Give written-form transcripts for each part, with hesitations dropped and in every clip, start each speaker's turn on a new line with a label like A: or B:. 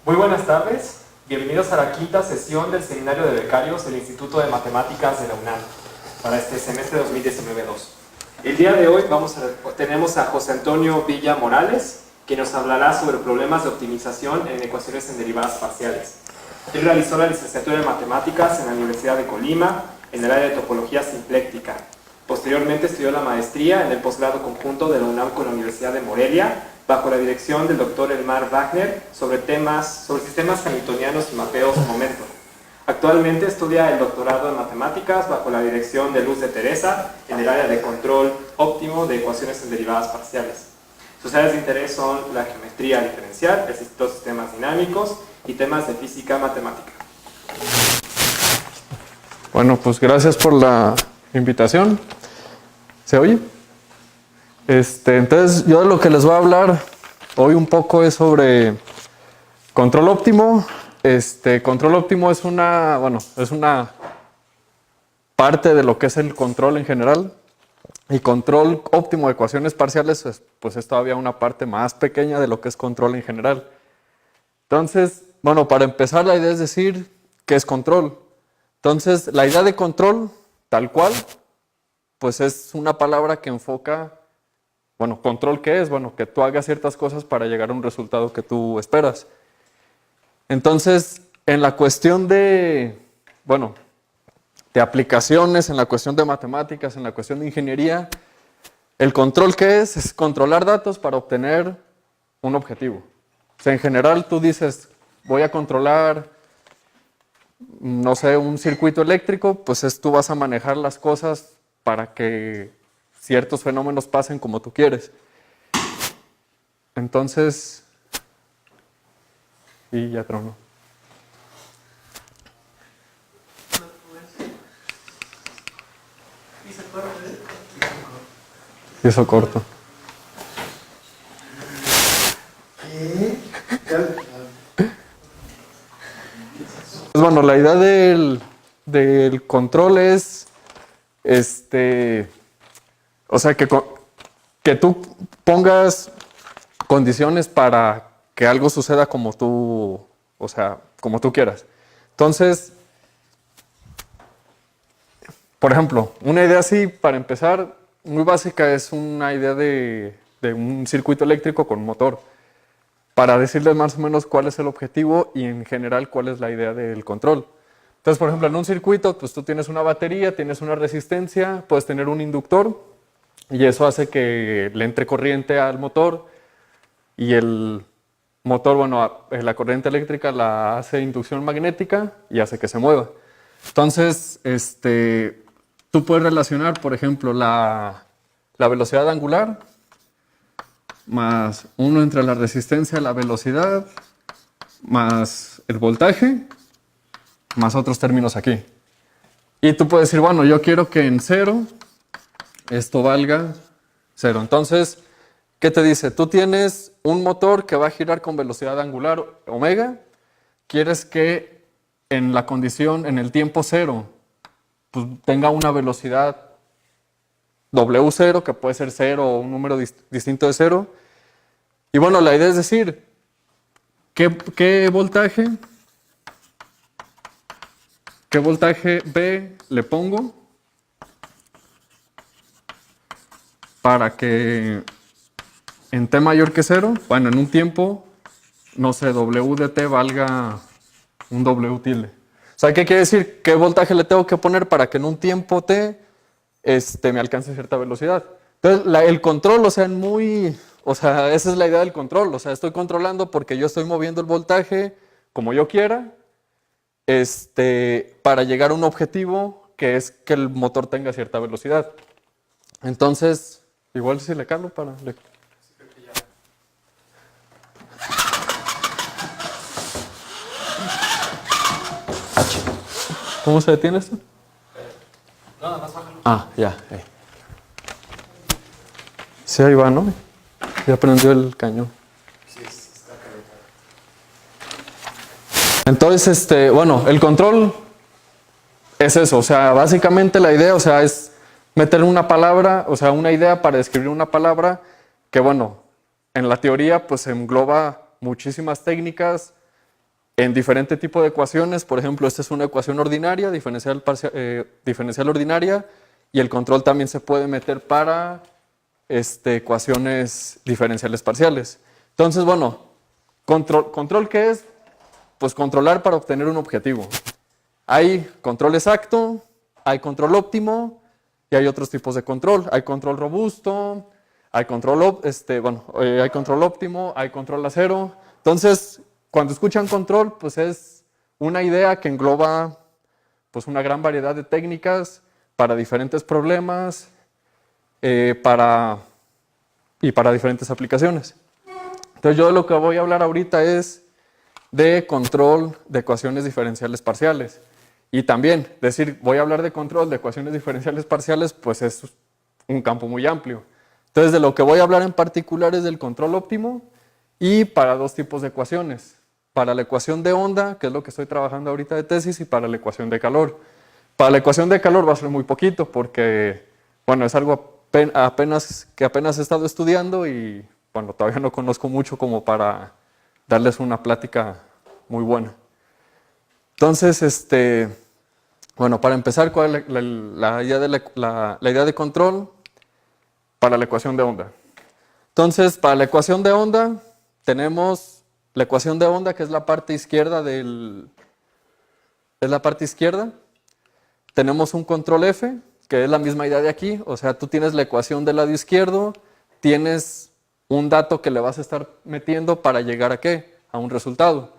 A: Muy buenas tardes, bienvenidos a la quinta sesión del Seminario de Becarios del Instituto de Matemáticas de la UNAM para este semestre 2019-2. El día de hoy tenemos a José Antonio Villa Morales, que nos hablará sobre problemas de optimización en ecuaciones en derivadas parciales. Él realizó la licenciatura en Matemáticas en la Universidad de Colima, en el área de topología simpléctica. Posteriormente estudió la maestría en el posgrado conjunto de la UNAM con la Universidad de Morelia, bajo la dirección del Dr. Elmar Wagner, sobre sistemas hamiltonianos y mapeos momento. Actualmente estudia el doctorado en matemáticas bajo la dirección de Luz de Teresa en el área de control óptimo de ecuaciones en derivadas parciales. Sus áreas de interés son la geometría diferencial, los sistemas dinámicos y temas de física matemática.
B: Bueno, pues gracias por la invitación. ¿Se oye? Entonces, yo de lo que les voy a hablar hoy un poco es sobre control óptimo. Control óptimo es una parte de lo que es el control en general. Y control óptimo de ecuaciones parciales, pues es todavía una parte más pequeña de lo que es control en general. Entonces, bueno, para empezar la idea es decir qué es control. Entonces, la idea de control, tal cual, pues es una palabra que enfoca, bueno, ¿control qué es? Bueno, que tú hagas ciertas cosas para llegar a un resultado que tú esperas. Entonces, en la cuestión de aplicaciones, en la cuestión de matemáticas, en la cuestión de ingeniería, el control ¿qué es? Es controlar datos para obtener un objetivo. O sea, en general tú dices, voy a controlar, no sé, un circuito eléctrico, pues tú vas a manejar las cosas para que ciertos fenómenos pasen como tú quieres. Entonces, y ya tronó. Hizo corto. Pues bueno, la idea del control es, o sea, que tú pongas condiciones para que algo suceda como tú, o sea, como tú quieras. Entonces, por ejemplo, una idea así, para empezar, muy básica, es una idea de un circuito eléctrico con motor, para decirles más o menos cuál es el objetivo y en general cuál es la idea del control. Entonces, por ejemplo, en un circuito, pues tú tienes una batería, tienes una resistencia, puedes tener un inductor, y eso hace que le entre corriente al motor, y el motor, bueno, la corriente eléctrica la hace inducción magnética y hace que se mueva. Entonces, tú puedes relacionar, por ejemplo, la velocidad angular más 1 entre la resistencia, la velocidad, más el voltaje, más otros términos aquí. Y tú puedes decir, bueno, yo quiero que en 0 esto valga 0. Entonces, ¿qué te dice? Tú tienes un motor que va a girar con velocidad angular omega. Quieres que en la condición, en el tiempo 0, pues tenga una velocidad W0, que puede ser 0 o un número distinto de 0. Y bueno, la idea es decir, ¿qué voltaje B le pongo para que en t mayor que 0, bueno, en un tiempo, no sé, W de t valga un W tilde? O sea, ¿qué quiere decir? ¿Qué voltaje le tengo que poner para que en un tiempo t me alcance cierta velocidad? Entonces, el control, o sea, esa es la idea del control. O sea, estoy controlando porque yo estoy moviendo el voltaje como yo quiera, para llegar a un objetivo que es que el motor tenga cierta velocidad. Entonces, igual si le calo para... ¿Cómo se detiene esto?
A: Nada más bájalo.
B: Ah, ya. Sí, ahí va, ¿no? Ya prendió el cañón.
A: Sí, está calentado.
B: Entonces, bueno, el control es eso. O sea, básicamente la idea, o sea, es meter una palabra, o sea, una idea para describir una palabra que, bueno, en la teoría, pues engloba muchísimas técnicas en diferente tipo de ecuaciones. Por ejemplo, esta es una ecuación ordinaria, diferencial ordinaria, y el control también se puede meter para ecuaciones diferenciales parciales. Entonces, bueno, ¿control qué es? Pues controlar para obtener un objetivo. Hay control exacto, hay control óptimo y hay otros tipos de control. Hay control robusto, hay control, hay control óptimo, hay control a cero. Entonces, cuando escuchan control, pues es una idea que engloba pues una gran variedad de técnicas para diferentes problemas y para diferentes aplicaciones. Entonces, yo de lo que voy a hablar ahorita es de control de ecuaciones diferenciales parciales. Y también decir, voy a hablar de control de ecuaciones diferenciales parciales, pues es un campo muy amplio. Entonces, de lo que voy a hablar en particular es del control óptimo y para dos tipos de ecuaciones. Para la ecuación de onda, que es lo que estoy trabajando ahorita de tesis, y para la ecuación de calor. Para la ecuación de calor va a ser muy poquito porque, bueno, es algo que apenas he estado estudiando y, bueno, todavía no conozco mucho como para darles una plática muy buena. Entonces, bueno, para empezar, ¿cuál es la idea de control para la ecuación de onda? Entonces, para la ecuación de onda, tenemos la ecuación de onda, que es la parte izquierda Tenemos un control F, que es la misma idea de aquí. O sea, tú tienes la ecuación del lado izquierdo, tienes un dato que le vas a estar metiendo para llegar ¿a qué? A un resultado.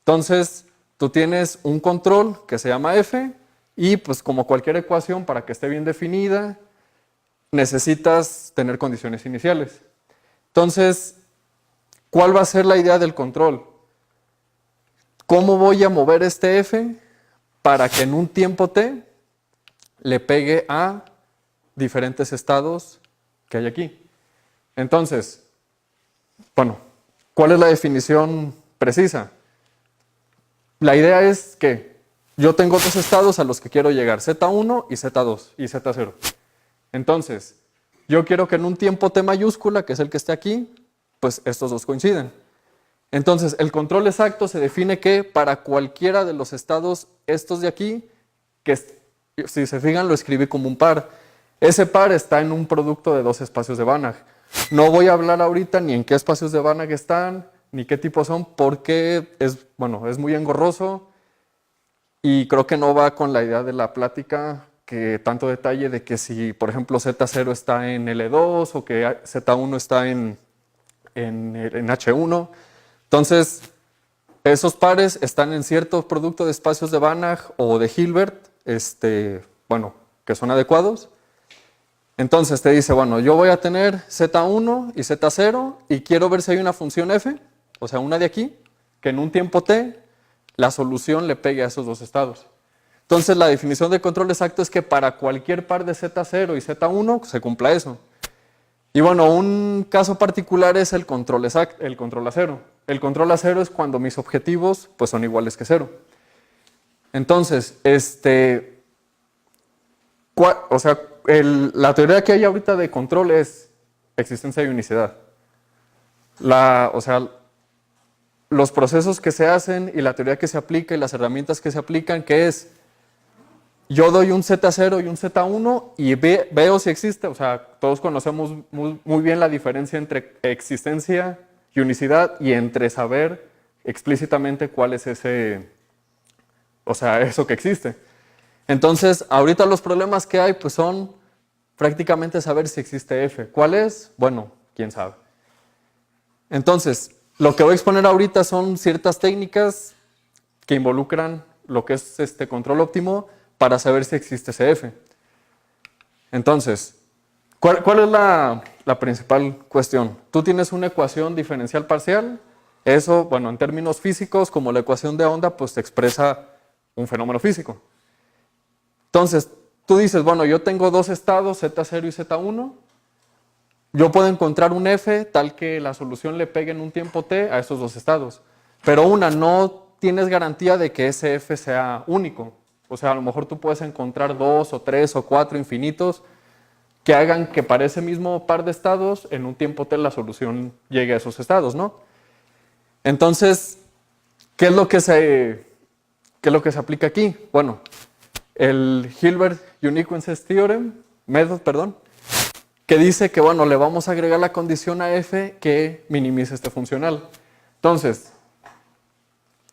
B: Entonces, tú tienes un control que se llama F y pues como cualquier ecuación, para que esté bien definida, necesitas tener condiciones iniciales. Entonces, ¿cuál va a ser la idea del control? ¿Cómo voy a mover este F para que en un tiempo t le pegue a diferentes estados que hay aquí? Entonces, bueno, ¿cuál es la definición precisa? La idea es que yo tengo dos estados a los que quiero llegar, Z1 y Z2 y Z0. Entonces, yo quiero que en un tiempo t mayúscula, que es el que esté aquí, pues estos dos coinciden. Entonces, el control exacto se define que para cualquiera de los estados estos de aquí, que si se fijan lo escribí como un par, ese par está en un producto de dos espacios de Banach. No voy a hablar ahorita ni en qué espacios de Banach están, ni qué tipo son, porque es muy engorroso y creo que no va con la idea de la plática, que tanto detalle de que si, por ejemplo, Z0 está en L2 o que Z1 está en H1. Entonces, esos pares están en ciertos productos de espacios de Banach o de Hilbert, que son adecuados. Entonces te dice, bueno, yo voy a tener Z1 y Z0 y quiero ver si hay una función f, o sea, una de aquí, que en un tiempo t, la solución le pegue a esos dos estados. Entonces la definición de control exacto es que para cualquier par de Z0 y Z1 se cumpla eso. Y bueno, un caso particular es el control a cero. El control a cero es cuando mis objetivos pues, son iguales que cero. Entonces, la teoría que hay ahorita de control es existencia de unicidad. Los procesos que se hacen y la teoría que se aplica y las herramientas que se aplican, que es, yo doy un Z0 y un Z1 y veo si existe, o sea, todos conocemos muy bien la diferencia entre existencia y unicidad y entre saber explícitamente cuál es eso que existe. Entonces, ahorita los problemas que hay pues son prácticamente saber si existe F. ¿Cuál es? Bueno, quién sabe. Entonces, lo que voy a exponer ahorita son ciertas técnicas que involucran lo que es control óptimo para saber si existe ese F. Entonces, ¿cuál es la principal cuestión? Tú tienes una ecuación diferencial parcial. Eso, bueno, en términos físicos, como la ecuación de onda, pues te expresa un fenómeno físico. Entonces, tú dices, bueno, yo tengo dos estados, Z0 y Z1. Yo puedo encontrar un F tal que la solución le pegue en un tiempo t a esos dos estados. Pero no tienes garantía de que ese F sea único. O sea, a lo mejor tú puedes encontrar 2 o 3 o 4 infinitos que hagan que para ese mismo par de estados, en un tiempo t la solución llegue a esos estados, ¿no? Entonces, ¿Qué es lo que se aplica aquí? Bueno, el Hilbert Uniqueness Theorem, perdón, que dice que, bueno, le vamos a agregar la condición a f que minimice este funcional. Entonces,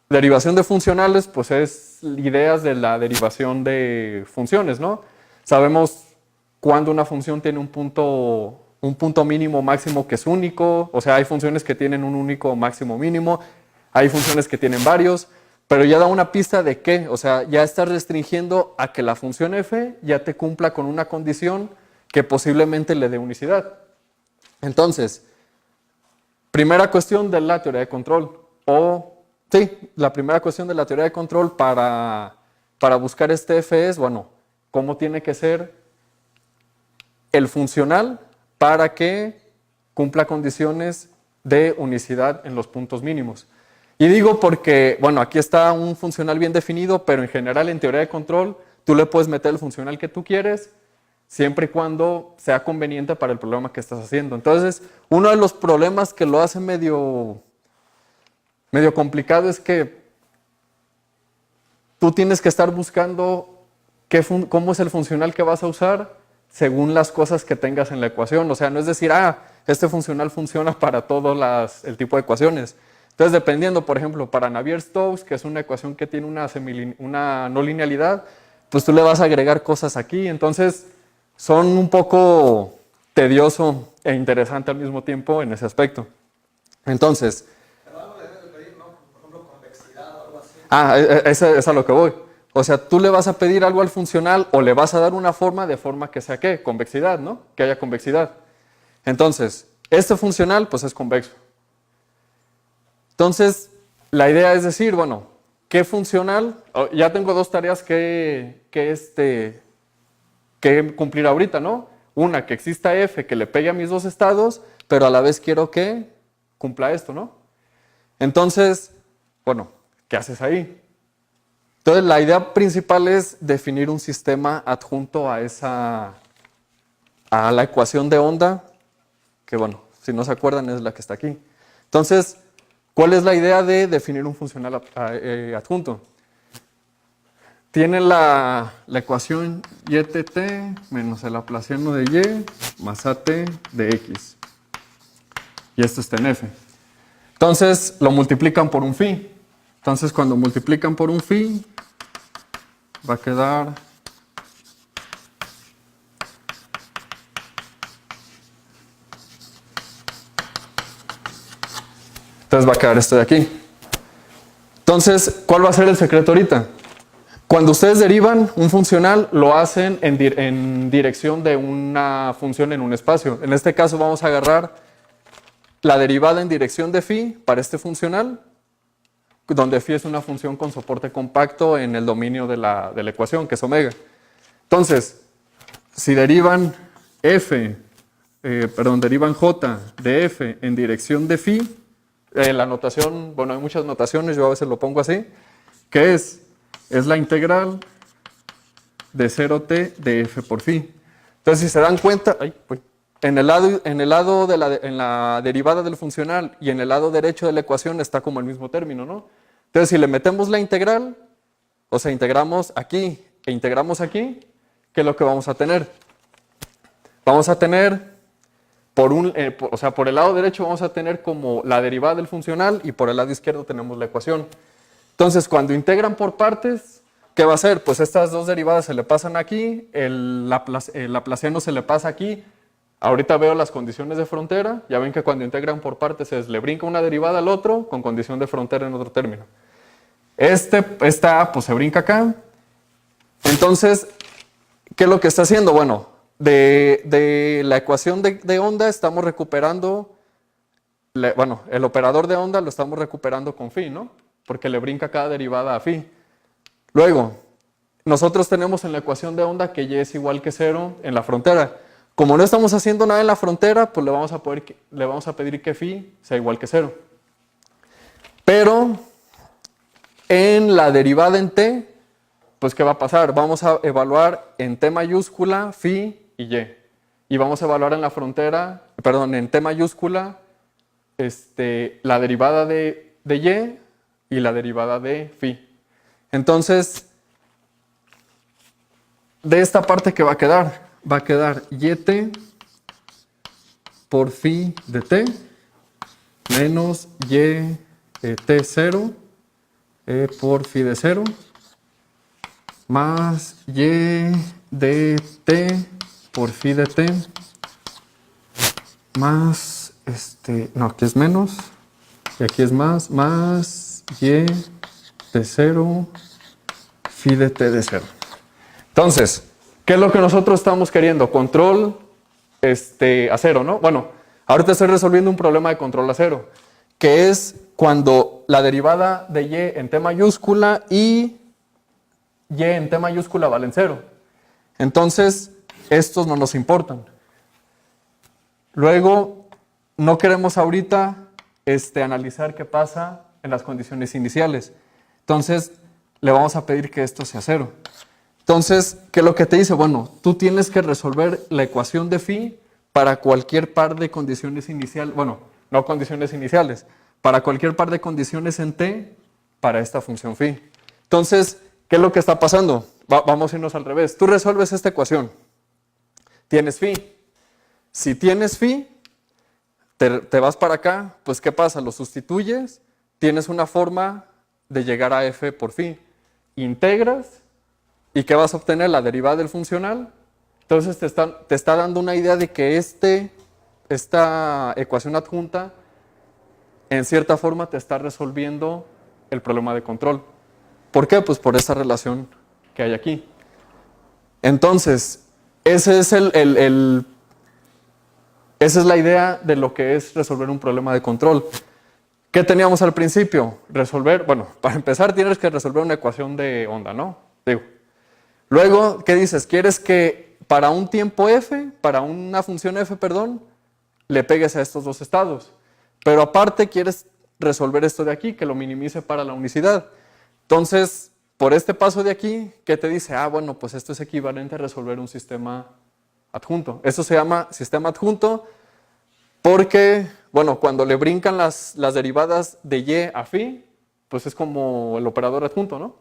B: derivación de funcionales, pues es ideas de la derivación de funciones, ¿no? Sabemos cuándo una función tiene un punto mínimo máximo que es único, o sea, hay funciones que tienen un único máximo mínimo, hay funciones que tienen varios, pero ya da una pista de qué, o sea, ya estás restringiendo a que la función f ya te cumpla con una condición que posiblemente le dé unicidad. Entonces, primera cuestión de la teoría de control, la primera cuestión de la teoría de control para buscar este f es, bueno, cómo tiene que ser el funcional para que cumpla condiciones de unicidad en los puntos mínimos. Y digo porque, bueno, aquí está un funcional bien definido, pero en general en teoría de control tú le puedes meter el funcional que tú quieres, siempre y cuando sea conveniente para el problema que estás haciendo. Entonces, uno de los problemas que lo hace medio complicado es que tú tienes que estar buscando cómo es el funcional que vas a usar según las cosas que tengas en la ecuación. O sea, no es decir, este funcional funciona para todo el tipo de ecuaciones. Entonces, dependiendo, por ejemplo, para Navier-Stokes, que es una ecuación que tiene una no linealidad, pues tú le vas a agregar cosas aquí. Entonces, son un poco tedioso e interesante al mismo tiempo en ese aspecto. Entonces, es a lo que voy. O sea, tú le vas a pedir algo al funcional o le vas a dar una forma de forma que sea ¿qué? Convexidad, ¿no? Que haya convexidad. Entonces, este funcional pues es convexo. Entonces, la idea es decir, bueno, ¿qué funcional? Ya tengo dos tareas que cumplir ahorita, ¿no? Una, que exista f que le pegue a mis dos estados, pero a la vez quiero que cumpla esto, ¿no? Entonces, bueno, ¿qué haces ahí? Entonces, la idea principal es definir un sistema adjunto a la ecuación de onda, que bueno, si no se acuerdan es la que está aquí. Entonces, ¿cuál es la idea de definir un funcional adjunto? Tiene la ecuación ytt menos el laplaciano de y más at de x. Y esto está en f. Entonces, lo multiplican por un phi. Entonces, cuando multiplican por un phi, va a quedar entonces va a quedar esto de aquí. Entonces, ¿cuál va a ser el secreto ahorita? Cuando ustedes derivan un funcional, lo hacen en dirección de una función en un espacio. En este caso vamos a agarrar la derivada en dirección de phi para este funcional, donde phi es una función con soporte compacto en el dominio de la ecuación, que es omega. Entonces, si derivan derivan j de f en dirección de phi, la notación, bueno, hay muchas notaciones, yo a veces lo pongo así, que es la integral de 0t de f por phi. Entonces, si se dan cuenta, en la derivada del funcional y en el lado derecho de la ecuación está como el mismo término, ¿no? Entonces, si le metemos la integral, o sea, integramos aquí e integramos aquí, ¿qué es lo que vamos a tener? Vamos a tener, por el lado derecho vamos a tener como la derivada del funcional y por el lado izquierdo tenemos la ecuación. Entonces, cuando integran por partes, ¿qué va a hacer? Pues estas dos derivadas se le pasan aquí, el laplaciano se le pasa aquí. Ahorita veo las condiciones de frontera, ya ven que cuando integran por partes le brinca una derivada al otro con condición de frontera en otro término. Esta A pues se brinca acá. Entonces, ¿qué es lo que está haciendo? Bueno, de la ecuación de onda estamos recuperando, el operador de onda lo estamos recuperando con phi, ¿no? Porque le brinca cada derivada a phi. Luego, nosotros tenemos en la ecuación de onda que y es igual que 0 en la frontera. Como no estamos haciendo nada en la frontera, pues le vamos a pedir que phi sea igual que 0. Pero en la derivada en t, pues ¿qué va a pasar? Vamos a evaluar en t mayúscula phi y y. Y vamos a evaluar en la frontera, en t mayúscula, la derivada de y y la derivada de phi. Entonces, de esta parte que va a quedar yt por phi de t menos t0 por phi de 0 más y de t por phi de t más, no, aquí es menos y aquí es más y de 0 phi de t de 0. Entonces, ¿qué es lo que nosotros estamos queriendo? Control a cero, ¿no? Bueno, ahorita estoy resolviendo un problema de control a cero, que es cuando la derivada de y en t mayúscula y en t mayúscula valen 0. Entonces, estos no nos importan. Luego, no queremos ahorita analizar qué pasa en las condiciones iniciales. Entonces, le vamos a pedir que esto sea 0. Entonces, ¿qué es lo que te dice? Bueno, tú tienes que resolver la ecuación de phi para cualquier par de condiciones iniciales, bueno, no condiciones iniciales, para cualquier par de condiciones en t para esta función phi. Entonces, ¿qué es lo que está pasando? Vamos a irnos al revés. Tú resuelves esta ecuación. Tienes phi. Si tienes phi, te vas para acá, pues ¿qué pasa? Lo sustituyes, tienes una forma de llegar a f por phi. Integras, ¿y qué vas a obtener? La derivada del funcional. Entonces te está dando una idea de que esta ecuación adjunta, en cierta forma, te está resolviendo el problema de control. ¿Por qué? Pues por esta relación que hay aquí. Entonces, ese es esa es la idea de lo que es resolver un problema de control. ¿Qué teníamos al principio? Bueno, para empezar tienes que resolver una ecuación de onda, ¿no? Digo. Luego, ¿qué dices? ¿Quieres que para un tiempo f, para una función f, perdón, le pegues a estos dos estados? Pero aparte quieres resolver esto de aquí, que lo minimice para la unicidad. Entonces, por este paso de aquí, ¿qué te dice? Bueno, pues esto es equivalente a resolver un sistema adjunto. Eso se llama sistema adjunto porque, bueno, cuando le brincan las derivadas de y a phi, pues es como el operador adjunto, ¿no?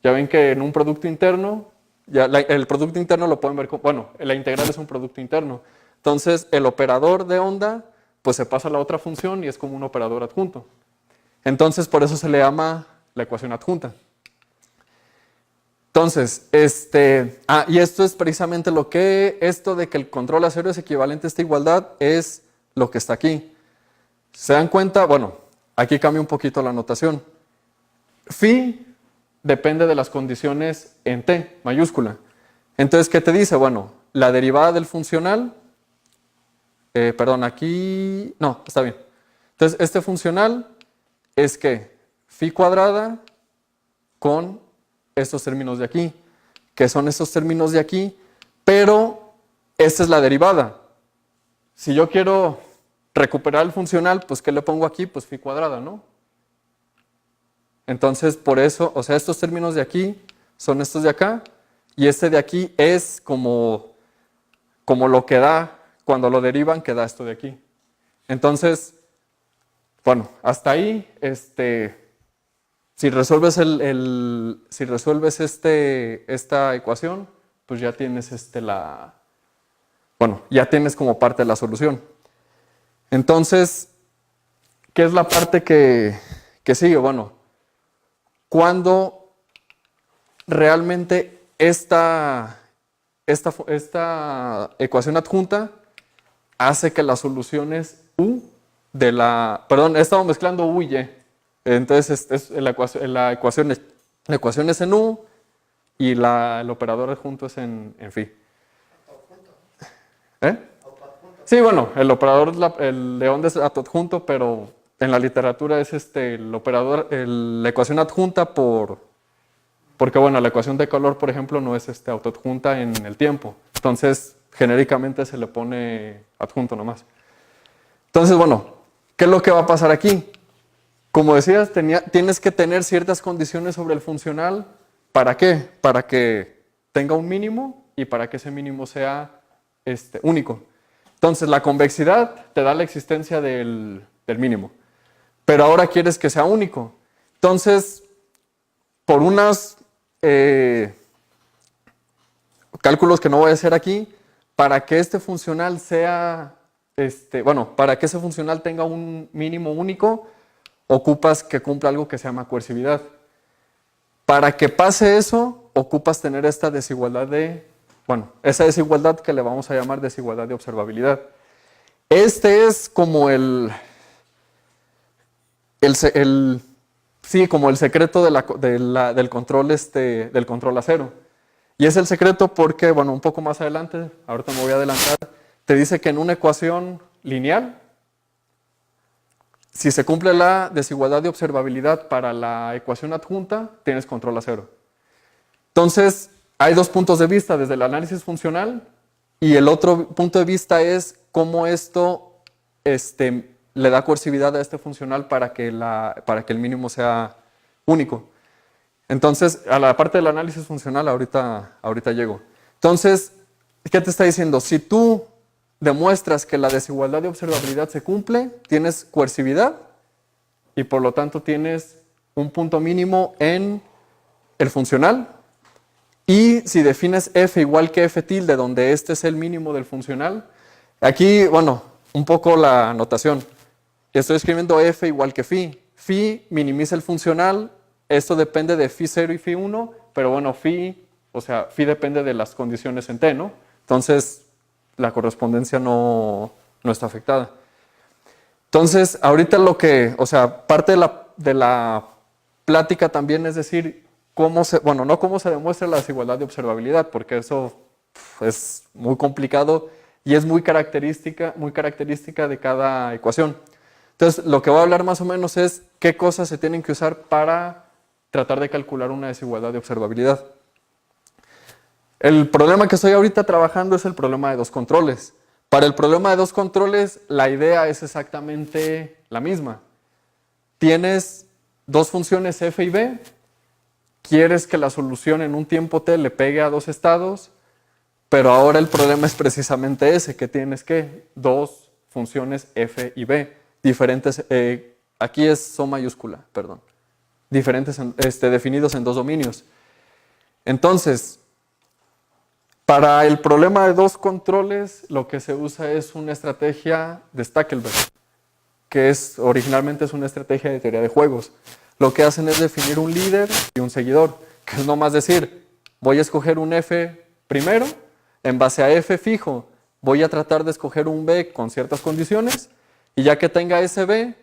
B: Ya ven que en un producto interno, el producto interno lo pueden ver como, bueno, la integral es un producto interno. Entonces, el operador de onda, pues se pasa a la otra función y es como un operador adjunto. Entonces, por eso se le llama la ecuación adjunta. Entonces, y esto es precisamente esto de que el control a cero es equivalente a esta igualdad, es lo que está aquí. ¿Se dan cuenta? Bueno, aquí cambia un poquito la notación. Phi depende de las condiciones en t mayúscula. Entonces, ¿qué te dice? Bueno, la derivada del funcional, perdón, aquí, no, está bien. Entonces, este funcional es que phi cuadrada con estos términos de aquí, que son estos términos de aquí, pero esta es la derivada. Si yo quiero recuperar el funcional, pues ¿qué le pongo aquí? Pues phi cuadrada, ¿no? Entonces, por eso, o sea, estos términos de aquí son estos de acá, y este de aquí es como lo que da, cuando lo derivan, que da esto de aquí. Entonces, bueno, hasta ahí, si resuelves esta ecuación, pues ya tienes ya tienes como parte de la solución. Entonces, ¿qué es la parte que sigue? Bueno, cuando realmente esta ecuación adjunta hace que las soluciones u de perdón, he estado mezclando u y y. Entonces, la ecuación es en u y el operador adjunto es en phi. Sí, bueno, el operador el de onda es autoadjunto, pero en la literatura es el operador, la ecuación adjunta porque bueno, la ecuación de calor, por ejemplo, no es autoadjunta en el tiempo. Entonces, genéricamente se le pone adjunto nomás. Entonces, bueno, ¿qué es lo que va a pasar aquí? Como decías, tienes que tener ciertas condiciones sobre el funcional. ¿Para qué? Para que tenga un mínimo y para que ese mínimo sea único. Entonces, la convexidad te da la existencia del mínimo. Pero ahora quieres que sea único. Entonces, por unos cálculos que no voy a hacer aquí, para que este funcional sea, para que ese funcional tenga un mínimo único, ocupas que cumpla algo que se llama coercividad. Para que pase eso, ocupas tener esta desigualdad esa desigualdad que le vamos a llamar desigualdad de observabilidad. Este es como como el secreto del control a cero. Y es el secreto porque, un poco más adelante, ahorita me voy a adelantar, te dice que en una ecuación lineal, si se cumple la desigualdad de observabilidad para la ecuación adjunta, tienes control a cero. Entonces, hay dos puntos de vista, desde el análisis funcional, y el otro punto de vista es cómo esto le da coercividad a este funcional para que el mínimo sea único. Entonces, a la parte del análisis funcional ahorita llego. Entonces, ¿qué te está diciendo? Si tú demuestras que la desigualdad de observabilidad se cumple, tienes coercividad y por lo tanto tienes un punto mínimo en el funcional. Y si defines f igual que f tilde, donde este es el mínimo del funcional, aquí, un poco la notación. Estoy escribiendo f igual que phi. Phi minimiza el funcional, esto depende de phi 0 y phi 1, pero phi depende de las condiciones en t, ¿no? Entonces, la correspondencia no está afectada. Entonces, ahorita parte de la plática también es decir, no cómo se demuestra la desigualdad de observabilidad, porque eso es muy complicado y es muy característica de cada ecuación. Entonces, lo que voy a hablar más o menos es qué cosas se tienen que usar para tratar de calcular una desigualdad de observabilidad. El problema que estoy ahorita trabajando es el problema de dos controles. Para el problema de dos controles, la idea es exactamente la misma. Tienes dos funciones f y b, quieres que la solución en un tiempo t le pegue a dos estados, pero ahora el problema es precisamente ese, que tienes dos funciones f y b, diferentes, aquí son mayúscula, perdón, diferentes, definidos en dos dominios. Entonces, para el problema de dos controles, lo que se usa es una estrategia de Stackelberg, que originalmente es una estrategia de teoría de juegos. Lo que hacen es definir un líder y un seguidor, que es nomás decir, voy a escoger un f primero, en base a f fijo, voy a tratar de escoger un b con ciertas condiciones, y ya que tenga ese b,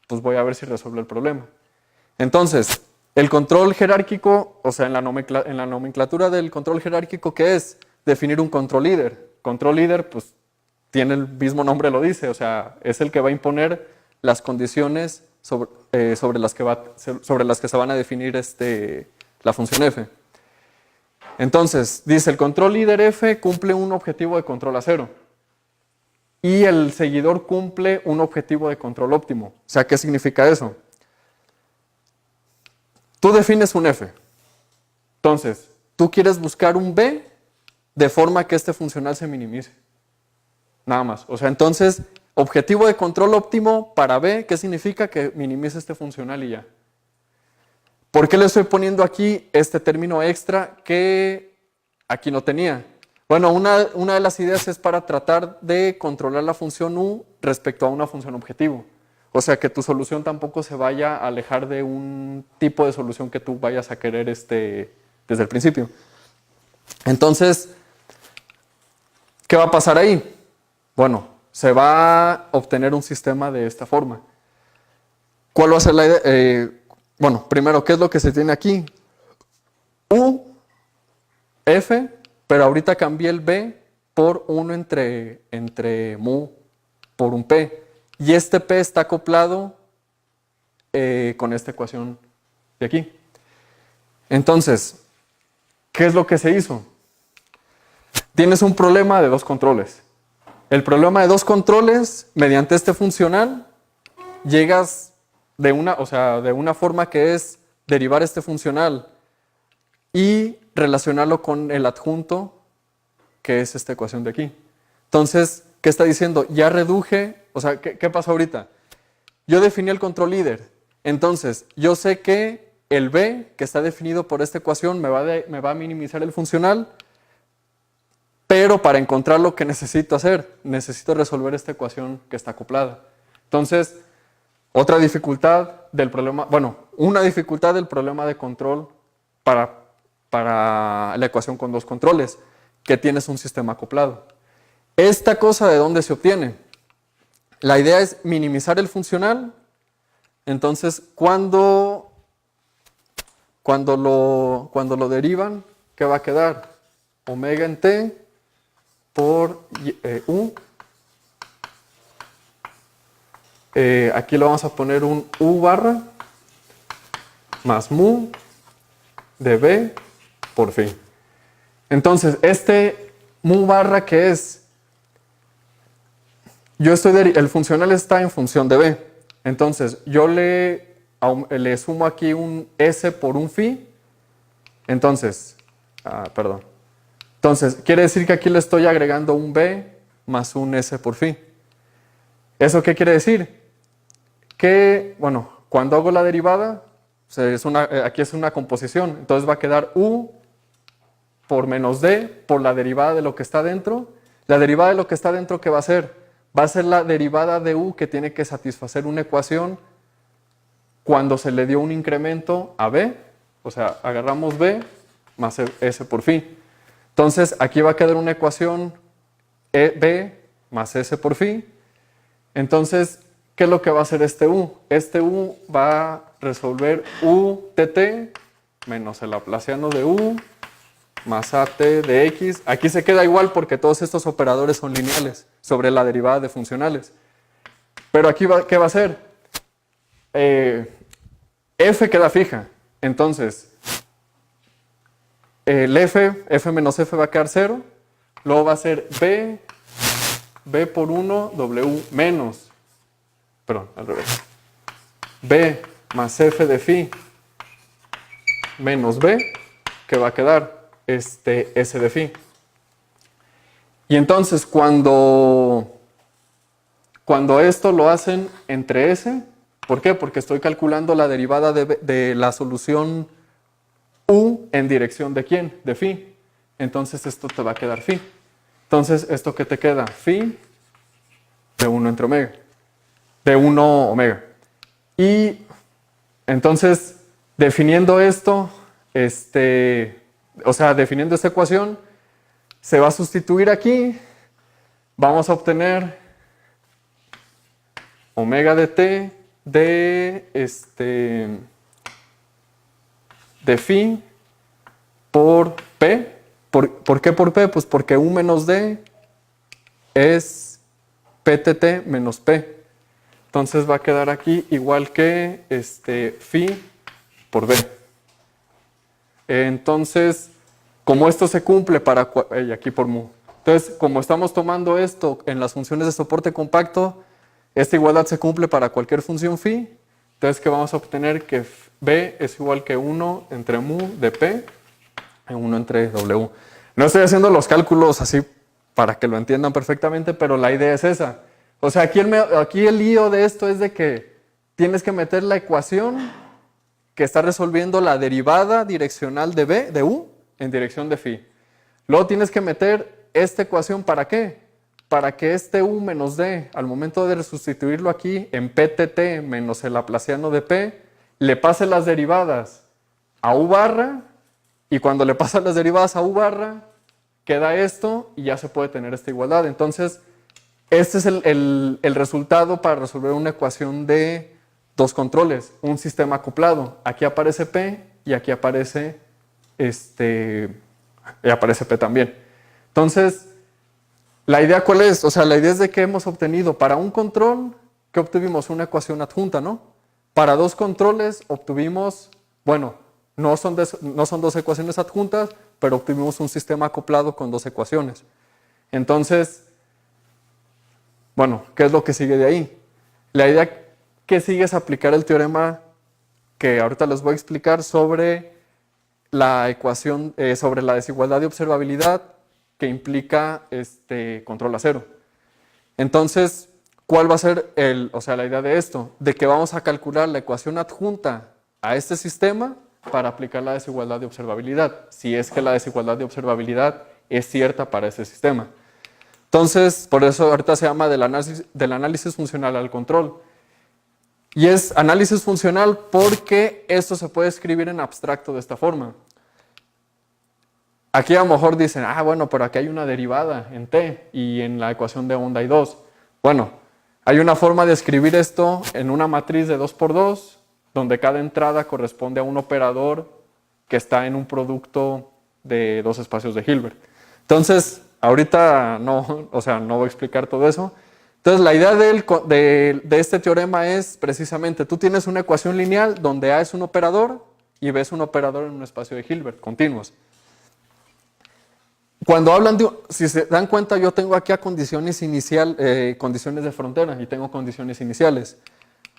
B: pues voy a ver si resuelve el problema. Entonces, el control jerárquico, en la nomenclatura del control jerárquico, ¿qué es? Definir un control líder. Control líder, pues, tiene el mismo nombre, lo dice, es el que va a imponer las condiciones sobre las que se van a definir la función f. Entonces, dice, el control líder f cumple un objetivo de control a cero. Y el seguidor cumple un objetivo de control óptimo. ¿Qué significa eso? Tú defines un f. Entonces, tú quieres buscar un b de forma que este funcional se minimice. Nada más. Entonces, objetivo de control óptimo para b, ¿qué significa? Que minimice este funcional y ya. ¿Por qué le estoy poniendo aquí este término extra que aquí no tenía? Una de las ideas es para tratar de controlar la función u respecto a una función objetivo. Que tu solución tampoco se vaya a alejar de un tipo de solución que tú vayas a querer desde el principio. Entonces, ¿qué va a pasar ahí? Se va a obtener un sistema de esta forma. ¿Cuál va a ser la idea? Primero, ¿qué es lo que se tiene aquí? U, f, pero ahorita cambié el b por 1 entre mu por un p. Y este p está acoplado con esta ecuación de aquí. Entonces, ¿qué es lo que se hizo? Tienes un problema de dos controles. El problema de dos controles, mediante este funcional, llegas de una forma que es derivar este funcional y relacionarlo con el adjunto, que es esta ecuación de aquí. Entonces, ¿qué está diciendo? Ya reduje, ¿qué pasó ahorita? Yo definí el control líder. Entonces, yo sé que el B, que está definido por esta ecuación, me va a minimizar el funcional, pero para encontrar lo que necesito hacer, necesito resolver esta ecuación que está acoplada. Entonces, otra dificultad del problema, bueno, una dificultad del problema de control para la ecuación con dos controles, que tienes un sistema acoplado. ¿Esta cosa de dónde se obtiene? La idea es minimizar el funcional. Entonces, cuando lo derivan, ¿qué va a quedar? Omega en t por u. Aquí le vamos a poner un u barra más mu de b por phi. Entonces, este mu barra, ¿qué es? El funcional está en función de b. Entonces, yo le sumo aquí un s por un phi. Entonces, Entonces, quiere decir que aquí le estoy agregando un b más un s por phi. ¿Eso qué quiere decir? Que, bueno, cuando hago la derivada, o sea, aquí es una composición. Entonces va a quedar u por menos d por la derivada de lo que está dentro. La derivada de lo que está dentro, ¿qué va a ser? Va a ser la derivada de u que tiene que satisfacer una ecuación cuando se le dio un incremento a b. O sea, agarramos b más s por phi. Entonces, aquí va a quedar una ecuación b más s por phi. Entonces, ¿qué es lo que va a hacer este u? Este u va a resolver u tt menos el laplaciano de u más at de x. Aquí se queda igual porque todos estos operadores son lineales sobre la derivada de funcionales. Pero aquí, ¿qué va a hacer? F queda fija. Entonces, el f menos f va a quedar 0. Luego va a ser b por 1 w menos, perdón, al revés, b más f de phi menos b, que va a quedar s de phi. Y entonces cuando esto lo hacen entre s, ¿por qué? Porque estoy calculando la derivada de la solución u en dirección de ¿quién? De phi. Entonces esto te va a quedar phi. Entonces, ¿esto qué te queda? Phi de 1 entre omega. De 1 omega. Y entonces, definiendo esto, o sea, definiendo esta ecuación, se va a sustituir aquí. Vamos a obtener omega de t de phi por p. ¿Por qué por p? Pues porque u menos d es ptt menos p. Entonces va a quedar aquí igual que phi por b. Entonces, como esto se cumple y aquí por mu. Entonces, como estamos tomando esto en las funciones de soporte compacto, esta igualdad se cumple para cualquier función phi. Entonces, ¿qué vamos a obtener? Que b es igual que 1 entre mu de p y 1 entre w. No estoy haciendo los cálculos así para que lo entiendan perfectamente, pero la idea es esa. O sea, aquí el lío de esto es de que tienes que meter la ecuación que está resolviendo la derivada direccional de u en dirección de phi. Luego tienes que meter esta ecuación, ¿para qué? Para que este u menos d, al momento de sustituirlo aquí en ptt menos el laplaciano de p, le pase las derivadas a u barra, y cuando le pasan las derivadas a u barra, queda esto y ya se puede tener esta igualdad. Entonces, este es el resultado para resolver una ecuación de dos controles, un sistema acoplado. Aquí aparece P y aquí aparece P también. Entonces, ¿la idea cuál es? O sea, la idea es de que hemos obtenido para un control, que obtuvimos una ecuación adjunta, ¿no? Para dos controles obtuvimos, bueno, no son dos ecuaciones adjuntas, pero obtuvimos un sistema acoplado con dos ecuaciones. Entonces, bueno, ¿qué es lo que sigue de ahí? La idea que sigue es aplicar el teorema que ahorita les voy a explicar sobre la ecuación, sobre la desigualdad de observabilidad que implica control a cero. Entonces, ¿cuál va a ser la idea de esto? De que vamos a calcular la ecuación adjunta a este sistema para aplicar la desigualdad de observabilidad, si es que la desigualdad de observabilidad es cierta para ese sistema. Entonces, por eso ahorita se llama del análisis funcional al control. Y es análisis funcional porque esto se puede escribir en abstracto de esta forma. Aquí a lo mejor dicen, bueno, pero aquí hay una derivada en t y en la ecuación de onda hay 2. Bueno, hay una forma de escribir esto en una matriz de 2 por 2, donde cada entrada corresponde a un operador que está en un producto de dos espacios de Hilbert. Entonces, ahorita no voy a explicar todo eso. Entonces, la idea de este teorema es precisamente, tú tienes una ecuación lineal donde A es un operador y B es un operador en un espacio de Hilbert, continuos. Cuando hablan si se dan cuenta, yo tengo aquí a condiciones de frontera y tengo condiciones iniciales.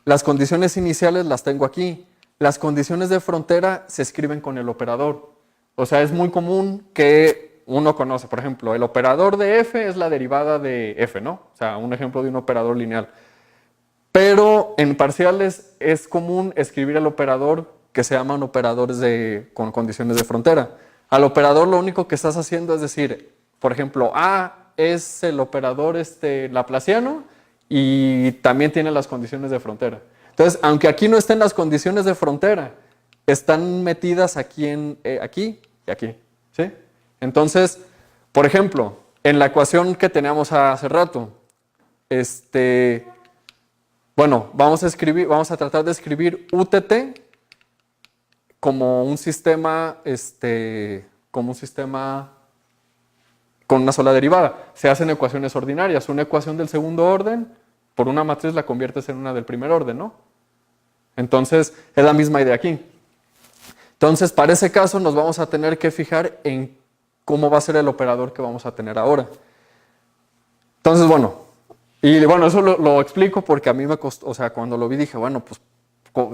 B: Las condiciones iniciales las tengo aquí. Las condiciones de frontera se escriben con el operador. O sea, es muy común que uno conoce, por ejemplo, el operador de f es la derivada de f, ¿no? O sea, un ejemplo de un operador lineal. Pero en parciales es común escribir el operador que se llaman operadores con condiciones de frontera. Al operador lo único que estás haciendo es decir, por ejemplo, A es el operador laplaciano y también tiene las condiciones de frontera. Entonces, aunque aquí no estén las condiciones de frontera, están metidas aquí aquí y aquí, ¿sí? Entonces, por ejemplo, en la ecuación que teníamos hace rato, vamos a tratar de escribir UTT como un sistema con una sola derivada. Se hacen ecuaciones ordinarias. Una ecuación del segundo orden, por una matriz la conviertes en una del primer orden, ¿no? Entonces, es la misma idea aquí. Entonces, para ese caso nos vamos a tener que fijar en cómo va a ser el operador que vamos a tener ahora. Entonces, eso lo explico porque a mí me costó, cuando lo vi dije, pues,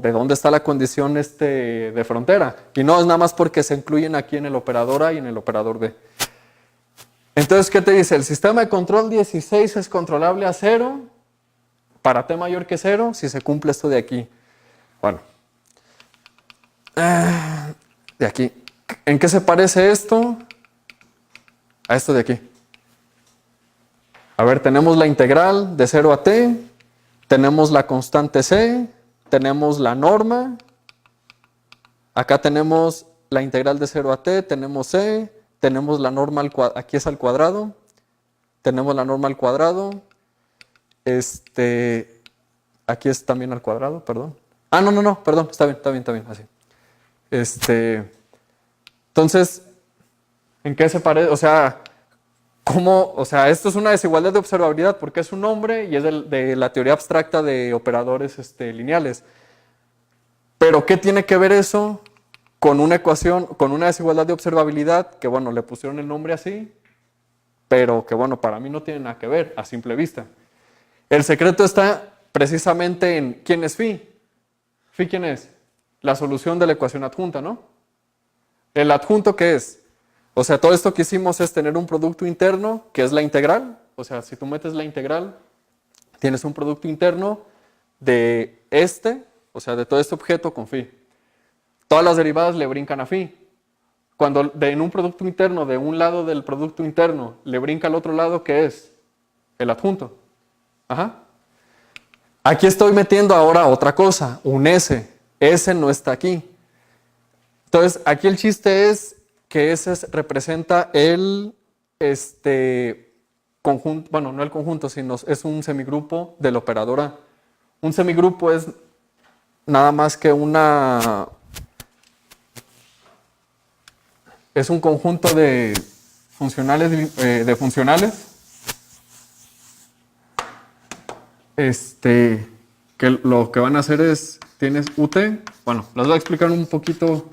B: ¿de dónde está la condición de frontera? Y no es nada más porque se incluyen aquí en el operador A y en el operador B. Entonces, ¿qué te dice? El sistema de control 16 es controlable a 0 para t mayor que 0 si se cumple esto de aquí. Bueno, de aquí. ¿En qué se parece esto a esto de aquí? A ver, tenemos la integral de 0 a t, tenemos la constante c, tenemos la norma, acá tenemos la integral de 0 a t, tenemos c, tenemos la norma aquí es al cuadrado, tenemos la norma al cuadrado, aquí es también al cuadrado, perdón. No, perdón, está bien, así. Entonces, ¿en qué se parece? Esto es una desigualdad de observabilidad porque es un nombre y es de la teoría abstracta de operadores lineales. Pero, ¿qué tiene que ver eso con una ecuación, con una desigualdad de observabilidad que, le pusieron el nombre así, pero que, para mí no tiene nada que ver a simple vista? El secreto está precisamente en ¿quién es phi? ¿Phi quién es? La solución de la ecuación adjunta, ¿no? ¿El adjunto qué es? Todo esto que hicimos es tener un producto interno, que es la integral. Si tú metes la integral, tienes un producto interno de de todo este objeto con phi. Todas las derivadas le brincan a phi. Cuando en un producto interno, de un lado del producto interno, le brinca al otro lado, ¿qué es? El adjunto. Ajá. Aquí estoy metiendo ahora otra cosa, un S. S no está aquí. Entonces, aquí el chiste es que S representa el conjunto, no el conjunto, sino es un semigrupo del operador A. Un semigrupo es nada más que es un conjunto de funcionales, que lo que van a hacer es, tienes UT, les voy a explicar un poquito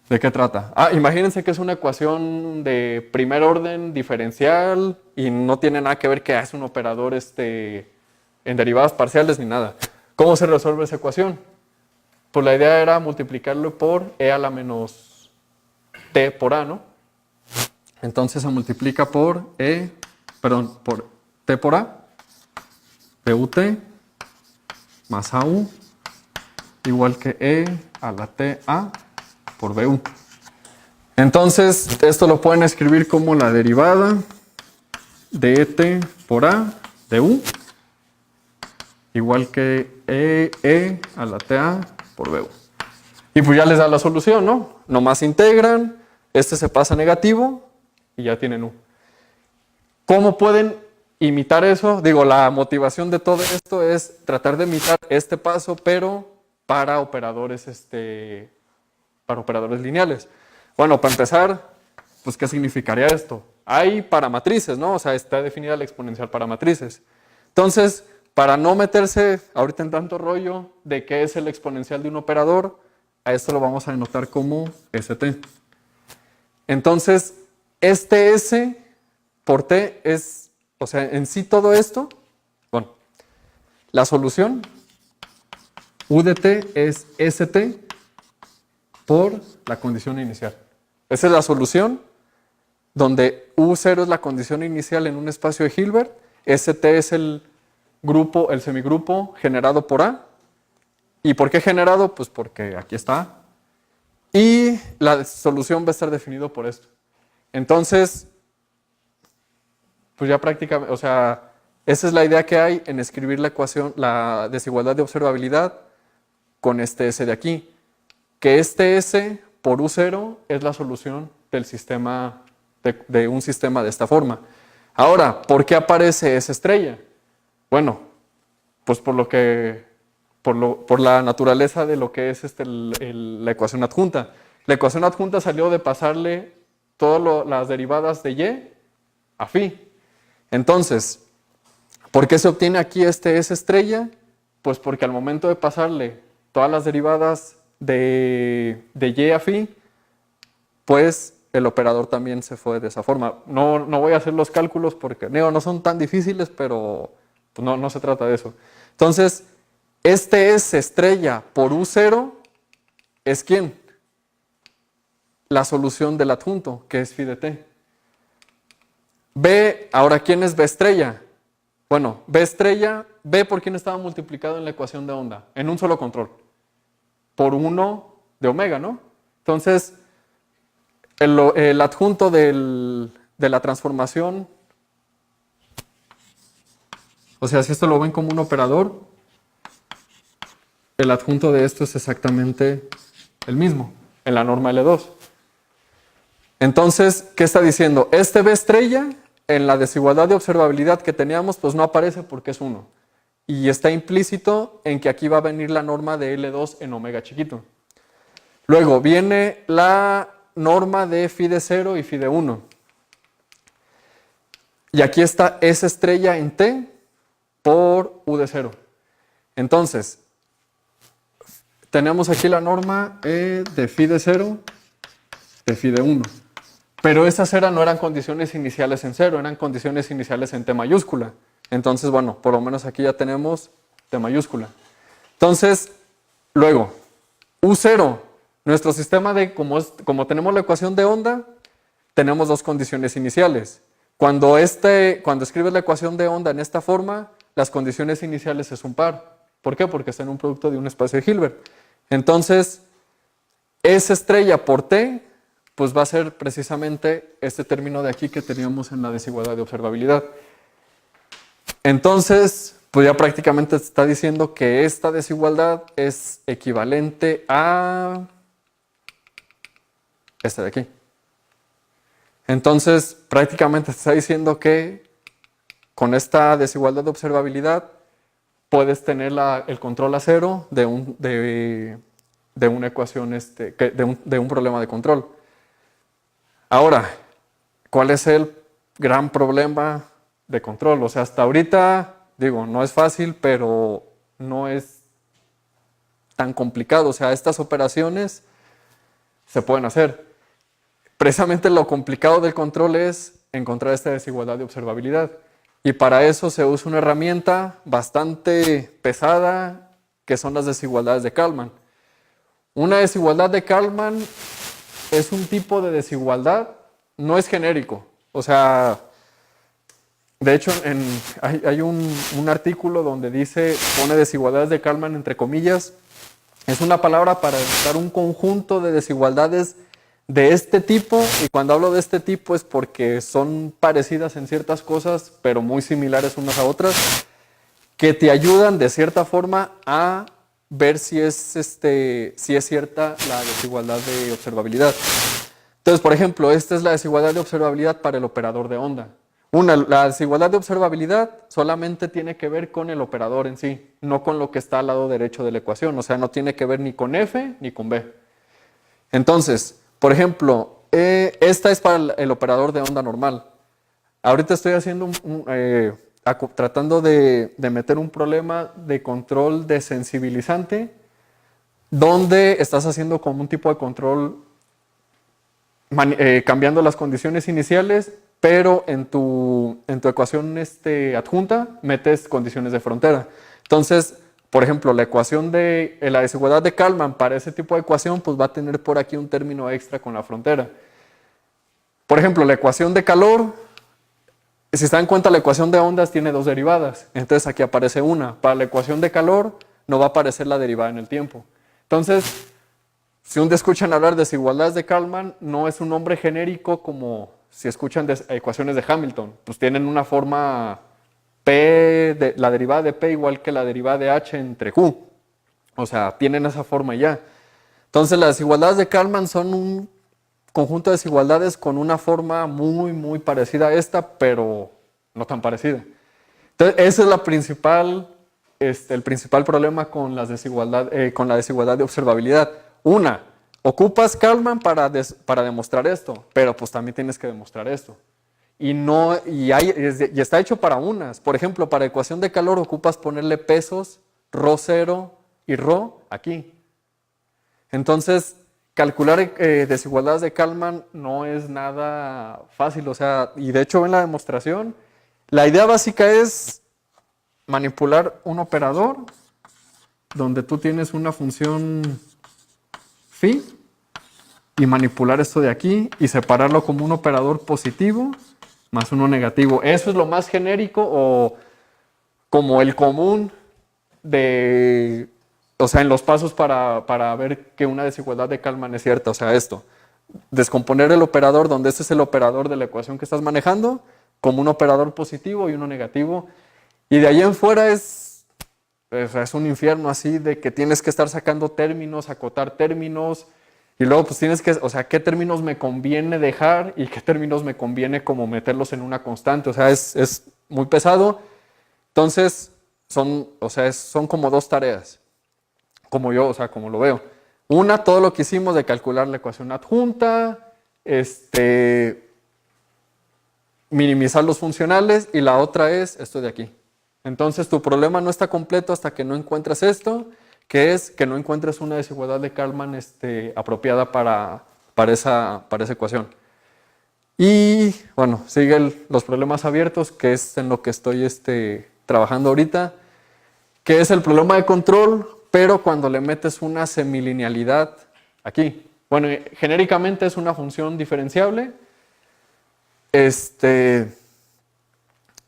B: de qué trata. Imagínense que es una ecuación de primer orden diferencial y no tiene nada que ver que es un operador en derivadas parciales ni nada. ¿Cómo se resuelve esa ecuación? Pues la idea era multiplicarlo por e a la menos t por a, ¿no? Entonces se multiplica por t por a. BUT más AU igual que E a la TA por BU. Entonces, esto lo pueden escribir como la derivada de ET por A de U igual que E a la TA por BU. Y pues ya les da la solución, ¿no? Nomás integran, este se pasa a negativo y ya tienen U. ¿Cómo pueden imitar eso? Digo, la motivación de todo esto es tratar de imitar este paso, pero para operadores lineales. Bueno, para empezar, pues ¿qué significaría esto? Hay para matrices, ¿no? O sea, está definida la exponencial para matrices. Entonces, para no meterse ahorita en tanto rollo de qué es el exponencial de un operador, a esto lo vamos a denotar como ST. Entonces, este S por T es, o sea, en sí todo esto, bueno, la solución U de T es ST por la condición inicial. Esa es la solución, donde U0 es la condición inicial en un espacio de Hilbert, ST es el grupo, el semigrupo generado por A. ¿Y por qué generado? Pues porque aquí está A. Y la solución va a estar definido por esto. Entonces, pues ya prácticamente, o sea, esa es la idea que hay en escribir la ecuación, la desigualdad de observabilidad con este S de aquí. Que este S por U0 es la solución del sistema, de un sistema de esta forma. Ahora, ¿por qué aparece esa estrella? Bueno, pues por la naturaleza de lo que es la ecuación adjunta. La ecuación adjunta salió de pasarle todas las derivadas de y a phi. Entonces, ¿por qué se obtiene aquí este S estrella? Pues porque al momento de pasarle todas las derivadas de y a phi, pues el operador también se fue de esa forma. No voy a hacer los cálculos porque no son tan difíciles, pero pues no se trata de eso. Entonces, este S estrella por U0 es ¿quién? La solución del adjunto, que es phi de t. B, ahora, ¿quién es B estrella? Bueno, B estrella, B por quién estaba multiplicado en la ecuación de onda, en un solo control, por 1 de omega, ¿no? Entonces, el adjunto de la transformación, o sea, si esto lo ven como un operador, el adjunto de esto es exactamente el mismo, en la norma L2. Entonces, ¿qué está diciendo? Este B estrella, en la desigualdad de observabilidad que teníamos, pues no aparece porque es 1. Y está implícito en que aquí va a venir la norma de L2 en omega chiquito. Luego viene la norma de phi de 0 y phi de 1. Y aquí está S estrella en T por U de 0. Entonces, tenemos aquí la norma de phi de 0, de phi de 1. Pero esas no eran condiciones iniciales en 0, eran condiciones iniciales en T mayúscula. Entonces, bueno, por lo menos aquí ya tenemos T mayúscula. Entonces, luego, U0, nuestro sistema como tenemos la ecuación de onda, tenemos dos condiciones iniciales. Cuando escribes la ecuación de onda en esta forma, las condiciones iniciales es un par. ¿Por qué? Porque está en un producto de un espacio de Hilbert. Entonces, S estrella por T, pues va a ser precisamente este término de aquí que teníamos en la desigualdad de observabilidad. Entonces, pues ya prácticamente está diciendo que esta desigualdad es equivalente a esta de aquí. Entonces, prácticamente está diciendo que con esta desigualdad de observabilidad puedes tener el control a cero de una ecuación, de un problema de control. Ahora, ¿cuál es el gran problema de control? O sea, hasta ahorita, digo, no es fácil, pero no es tan complicado. O sea, estas operaciones se pueden hacer. Precisamente lo complicado del control es encontrar esta desigualdad de observabilidad. Y para eso se usa una herramienta bastante pesada, que son las desigualdades de Kalman. Una desigualdad de Kalman es un tipo de desigualdad, no es genérico. O sea, De hecho, hay un artículo donde pone desigualdades de Kalman entre comillas. Es una palabra para dar un conjunto de desigualdades de este tipo, y cuando hablo de este tipo es porque son parecidas en ciertas cosas, pero muy similares unas a otras, que te ayudan de cierta forma a ver si es cierta la desigualdad de observabilidad. Entonces, por ejemplo, esta es la desigualdad de observabilidad para el operador de onda. La desigualdad de observabilidad solamente tiene que ver con el operador en sí, no con lo que está al lado derecho de la ecuación, o sea, no tiene que ver ni con F ni con B. Entonces, por ejemplo, esta es para el operador de onda normal. Ahorita estoy haciendo tratando de meter un problema de control de sensibilizante, donde estás haciendo como un tipo de control cambiando las condiciones iniciales, pero en tu ecuación adjunta metes condiciones de frontera. Entonces, por ejemplo, la ecuación de la desigualdad de Kalman para ese tipo de ecuación pues va a tener por aquí un término extra con la frontera. Por ejemplo, la ecuación de calor, si se dan cuenta, la ecuación de ondas tiene dos derivadas. Entonces aquí aparece una. Para la ecuación de calor no va a aparecer la derivada en el tiempo. Entonces, si un día escuchan hablar de desigualdades de Kalman, no es un nombre genérico como si escuchan ecuaciones de Hamilton. Pues tienen una forma P, la derivada de P igual que la derivada de H entre Q. O sea, tienen esa forma ya. Entonces, las desigualdades de Kalman son un conjunto de desigualdades con una forma muy, muy parecida a esta, pero no tan parecida. Entonces, ese es el principal problema con la desigualdad de observabilidad. Una, ocupas Kalman para demostrar esto, pero pues también tienes que demostrar esto. Y está hecho para unas. Por ejemplo, para ecuación de calor ocupas ponerle pesos, ρ0 y ρ aquí. Entonces, calcular desigualdades de Kalman no es nada fácil. O sea, y de hecho en la demostración, la idea básica es manipular un operador donde tú tienes una función phi y manipular esto de aquí y separarlo como un operador positivo más uno negativo. Eso es lo más genérico o como el común o sea, en los pasos para ver que una desigualdad de Kalman es cierta. O sea, esto, descomponer el operador donde este es el operador de la ecuación que estás manejando como un operador positivo y uno negativo. Y de ahí en fuera es un infierno así de que tienes que estar sacando términos, acotar términos. Y luego pues tienes que, o sea, qué términos me conviene dejar y qué términos me conviene como meterlos en una constante. O sea, es muy pesado. Entonces, son como dos tareas, como lo veo. Una, todo lo que hicimos de calcular la ecuación adjunta, minimizar los funcionales, y la otra es esto de aquí. Entonces, tu problema no está completo hasta que no encuentres esto, que es que no encuentres una desigualdad de Kalman apropiada para esa ecuación. Y bueno, siguen los problemas abiertos, que es en lo que estoy trabajando ahorita, que es el problema de control, pero cuando le metes una semilinealidad aquí. Bueno, genéricamente es una función diferenciable.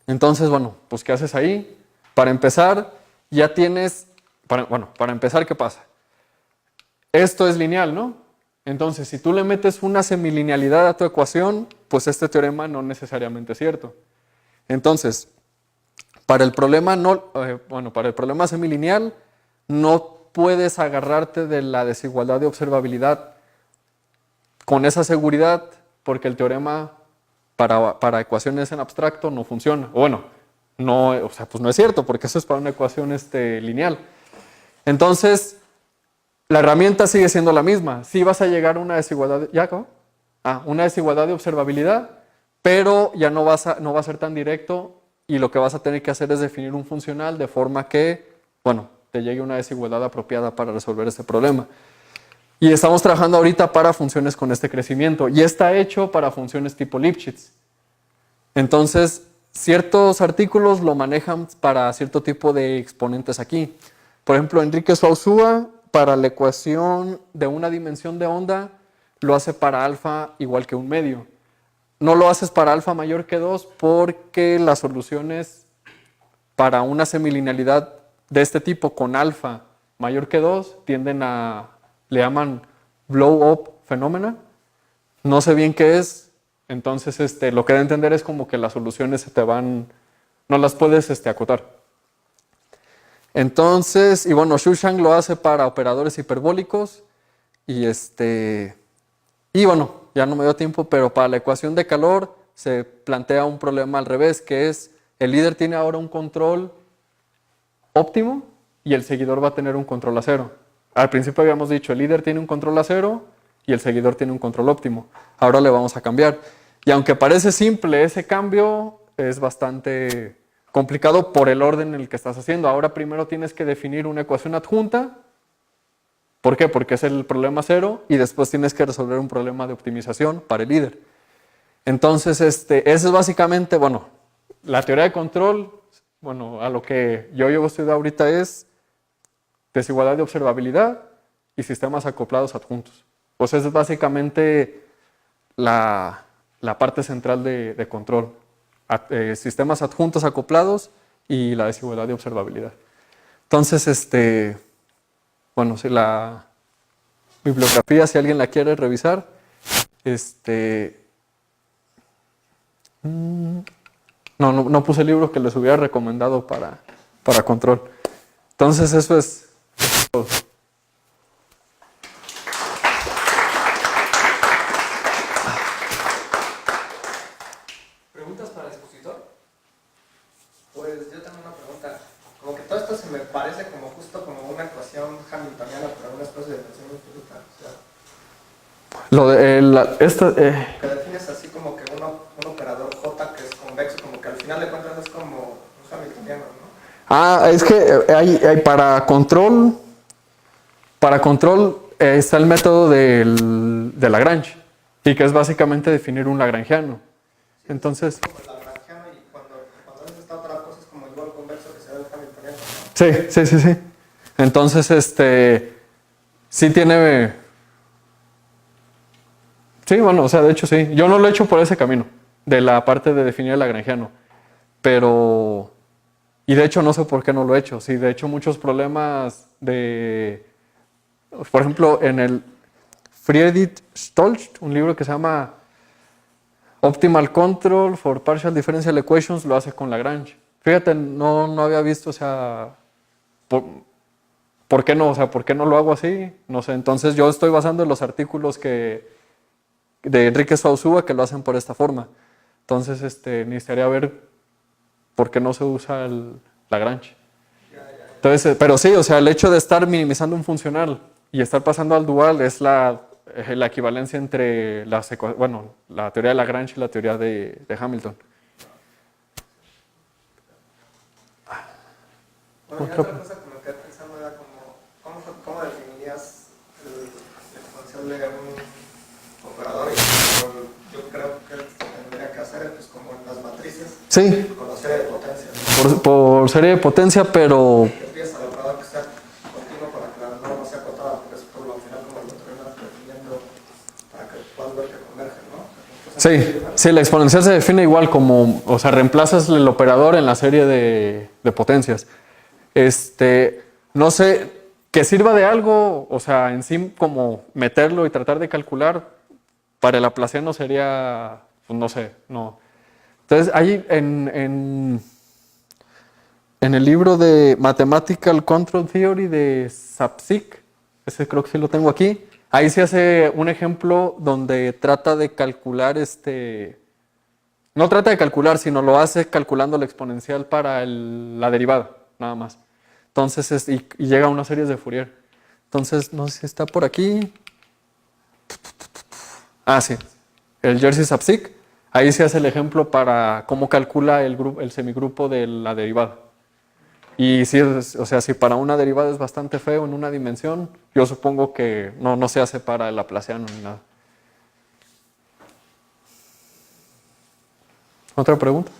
B: Entonces, bueno, pues ¿qué haces ahí? Para empezar, ya tienes... Para empezar, ¿qué pasa? Esto es lineal, ¿no? Entonces, si tú le metes una semilinealidad a tu ecuación, pues este teorema no necesariamente es cierto. Entonces, para el problema semilineal, no puedes agarrarte de la desigualdad de observabilidad con esa seguridad, porque el teorema para ecuaciones en abstracto no funciona. O bueno, pues no es cierto, porque eso es para una ecuación lineal. Entonces, la herramienta sigue siendo la misma. Sí vas a llegar a una desigualdad, una desigualdad de observabilidad, pero ya no va a ser tan directo, y lo que vas a tener que hacer es definir un funcional de forma que, te llegue una desigualdad apropiada para resolver este problema. Y estamos trabajando ahorita para funciones con este crecimiento, y está hecho para funciones tipo Lipschitz. Entonces, ciertos artículos lo manejan para cierto tipo de exponentes aquí. Por ejemplo, Enrique Suausúa, para la ecuación de una dimensión de onda, lo hace para alfa igual que un medio. no lo haces para alfa mayor que 2 porque las soluciones para una semilinealidad de este tipo con alfa mayor que 2 tienden a, le llaman blow up phenomena. No sé bien qué es, entonces lo que da a entender es como que las soluciones se te van, no las puedes acotar. Entonces, y bueno, Shushan lo hace para operadores hiperbólicos y y bueno, ya no me dio tiempo, pero para la ecuación de calor se plantea un problema al revés, que es el líder tiene ahora un control óptimo y el seguidor va a tener un control a cero. Al principio habíamos dicho, el líder tiene un control a cero y el seguidor tiene un control óptimo. Ahora le vamos a cambiar. Y aunque parece simple, ese cambio es bastante complicado por el orden en el que estás haciendo. Ahora primero tienes que definir una ecuación adjunta. ¿Por qué? Porque es el problema cero y después tienes que resolver un problema de optimización para el líder. Entonces, eso es básicamente, bueno, la teoría de control, bueno, a lo que yo llevo estudiando ahorita es desigualdad de observabilidad y sistemas acoplados adjuntos. Pues esa es básicamente la parte central de control. Sistemas adjuntos acoplados y la desigualdad de observabilidad. Entonces, bueno, si la bibliografía, si alguien la quiere revisar, no puse libros que les hubiera recomendado para control. Entonces, eso es todo.
A: ¿Preguntas para el expositor?
C: Pues yo tengo una pregunta. Como que todo esto se me parece como justo como una ecuación hamiltoniana para una especie de dimensión infinita. O sea,
B: Lo de
C: que defines así como que un operador J que es convexo, como que al final de cuentas es como un hamiltoniano, ¿no?
B: es que hay para control está el método de Lagrange, y que es básicamente definir un lagrangiano. Entonces,
C: Como el lagrangiano y cuando haces esta otra cosa es como igual convexo que será el hamiltoniano, ¿no?
B: sí. Entonces, sí tiene... Sí, bueno, o sea, de hecho sí. Yo no lo he hecho por ese camino, de la parte de definir el lagrangiano. Pero... Y de hecho no sé por qué no lo he hecho. Sí, de hecho muchos problemas de... Por ejemplo, en el Friedrich Stolz, un libro que se llama Optimal Control for Partial Differential Equations, lo hace con Lagrange. Fíjate, no había visto, o sea... ¿Por qué no? O sea, ¿por qué no lo hago así? No sé, entonces yo estoy basando en los artículos de Enrique Sauzúa que lo hacen por esta forma. Entonces, necesitaría ver por qué no se usa el Lagrange. Entonces, pero sí, o sea, el hecho de estar minimizando un funcional y estar pasando al dual es la equivalencia entre la teoría de Lagrange y la teoría de Hamilton.
C: Bueno, y otra cosa que me quedé pensando era ¿cómo definirías el exponencial de un operador? Y yo creo que lo que tendría que hacer es pues, como en las matrices,
B: Sí,
C: con la serie de potencias.
B: por serie de potencia, pero...
C: Que empieza el operador que sea continuo para que la norma sea acotada, porque es por lo final como lo terminas definiendo para que puedas ver que convergen, ¿no?
B: Sí, la exponencial se define igual como, o sea, reemplazas el operador en la serie de potencias. No sé, que sirva de algo, o sea, en sí como meterlo y tratar de calcular, para el laplaciano sería, pues no sé, no. Entonces, ahí en el libro de Mathematical Control Theory de Sapsik, ese creo que sí lo tengo aquí, ahí se hace un ejemplo donde trata de calcular no trata de calcular, sino lo hace calculando la exponencial para la derivada, nada más. Entonces, y llega a una serie de Fourier. Entonces, no sé si está por aquí. Ah, sí. El Jersey-Sapsik. Ahí se hace el ejemplo para cómo calcula el semigrupo de la derivada. Y sí, o sea, si para una derivada es bastante feo en una dimensión, yo supongo que no se hace para el laplaciano ni nada. ¿Otra pregunta?